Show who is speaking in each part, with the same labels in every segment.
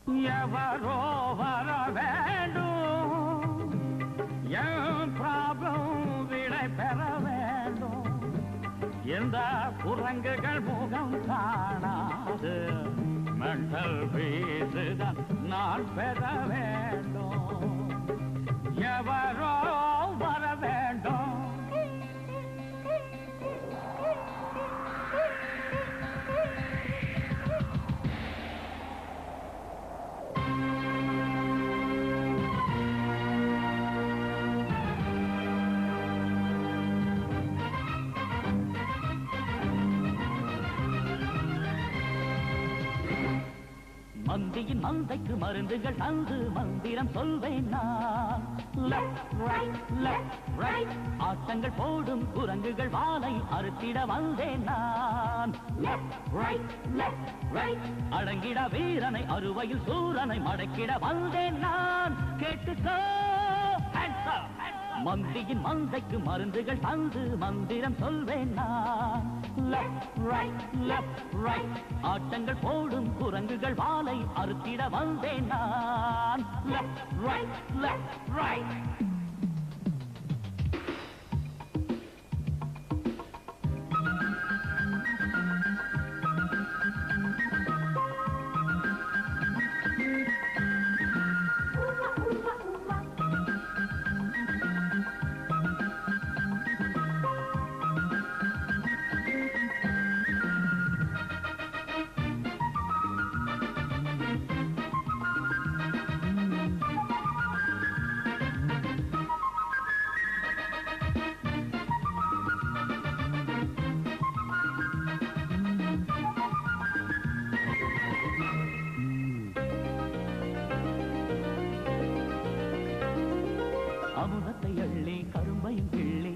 Speaker 1: எவரோ வர வேண்டும், என் ப்ராப்ளம் விடை பெற வேண்டும். எந்த குரங்குகள் முகம் காணாது மென்டல் பீஸுதான் நான் பெற வேண்டும். எவரோ வர வேண்டும். மந்தியின் மந்தைக்கு மருந்துகள் தந்து மந்திரம் சொல்வேன் நான். லெஃப்ட் ரைட் லெஃப்ட் ரைட் ஆட்டங்கள் போடும் குரங்குகள் வாளை அறுத்திட வந்தேன் நான். லெஃப்ட் ரைட் லெஃப்ட் ரைட் அடங்கிட வீரனை அறுவையில் சூரனை மடக்கிட வந்தேன் நான். கேட்டுக்கோ மந்தியின் மந்தைக்கு மருந்துகள் தந்து மந்திரம் சொல்வேன் நான். லெஃப்ட் ரைட் லெஃப்ட் ரைட் ஆட்டங்கள் போடும் குரங்குகள் வாளை அறுத்திட வந்தேன் நான். லெஃப்ட் ரைட் லெஃப்ட் ரைட் அமுதத்தை அள்ளி கரும்பையும் கிள்ளி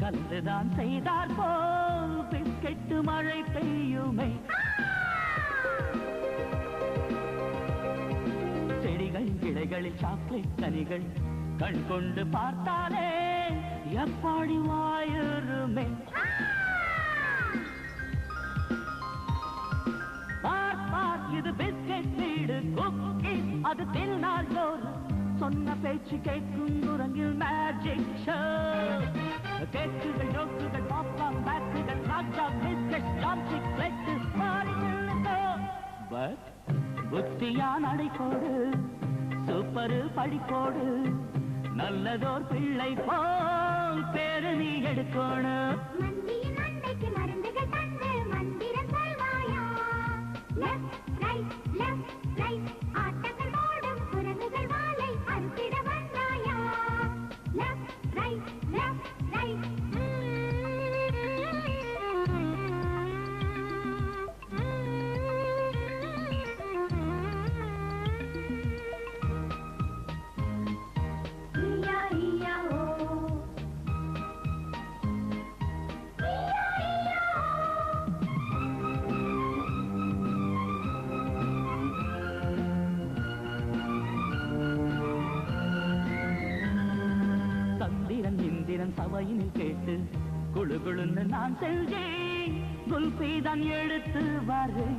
Speaker 1: கலந்துதான் செய்தார் போல் பிஸ்கெட்டு மழை பெய்யுமே. செடிகள் கிளைகளில் சாக்லேட் கனிகள் கண் கொண்டு பார்த்தாலே எப்படி வாயுமே. இது பிஸ்கெட் வீடு குக்கி அது தில்நாள் ஜோறு சொன்ன பேச்சு கேட்கும் குரங்கில் மேஜிக் ஷோ. கேக்குகள் ஜோக்குகள் பாப்கார்ன் பேக்குகள் ராஜா பிஸ்கெட் ஜாம்ஸ்டிக் பிளேட் மாறிக்கோ. பட் புத்தியா நடைபோடு சூப்பரு படிப்போடு நல்லதோர் பிள்ளை போல் பேரு நீ எடுக்கணும். இந்திரன் சபையினில் கேட்டு குழு குழுன்னு நான் செஞ்சேன். குல்பீதான் எடுத்து வரேன்.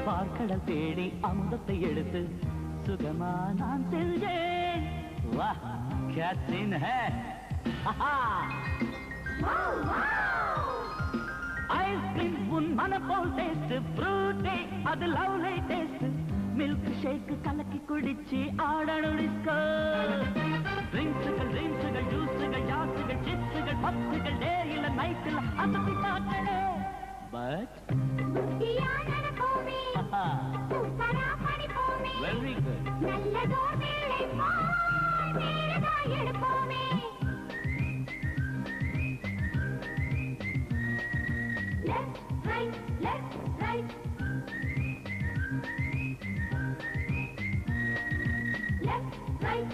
Speaker 1: பார்க்கடல் தேடி அமுதத்தை எடுத்து சுகமா நான் செஞ்சேன். வாஹ் क्या सीन है. ஐஸ்கிரீம் உன் மன போல் டேஸ்ட் ஃப்ரூட்டி அது லவ்லி டேஸ்ட். மில்க் ஷேக் கலக்கி குடிச்சு ஆடணும் டிஸ்கோ. ட்ரிங்க்ஸுகள் ட்ரிங்க்ஸுகள் ஜூஸுகள் ஜாஸுகள் சிப்ஸுகள் பப்ஸுகள் டேயில நைட்டில் அசத்தி பார்க்கணும். But very good.
Speaker 2: Left, right, left, right.